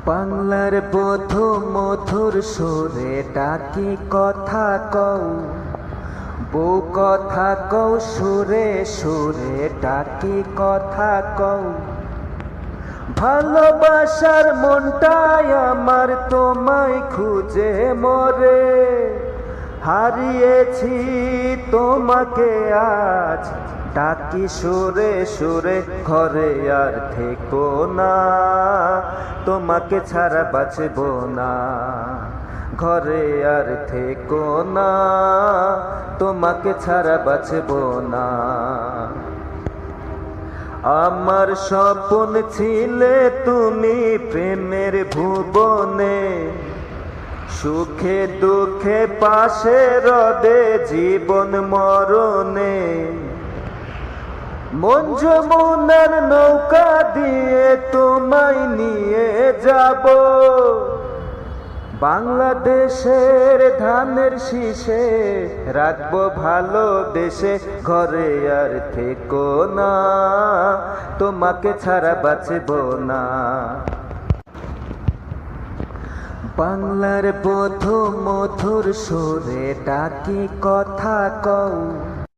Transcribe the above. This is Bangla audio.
বাংলার বধূ মধুর সুরে ডাকি কথা কও, বউ কথা কও সুরে সুরে ডাকি কথা কও। ভালোবাসার মনটাই আমার তোমায় খুঁজে মরে, হারিয়েছি তোমাকে আজ ডাকি সুরে সুরে। ঘরে আর থেকো না, তোমাকে ছাড়া বাঁচব না। ঘরে আর থেকো না, তোমাকে ছাড়া বাঁচব না। আমার স্বপ্ন ছিলে তুমি প্রেমের ভুবনে, সুখে দুঃখে পাশে রবে জীবন মরণে। মন যমুনার নৌকা দিয়ে তোমায় নিয়ে যাব, বাংলাদেশের ধানের শীষে রাখবো ভালোবেসে। ঘরে আর থেকো না, তোমাকে ছাড়া বাঁচব না। বাংলার বধূ মধুর সুরে ডাকি কথা কও,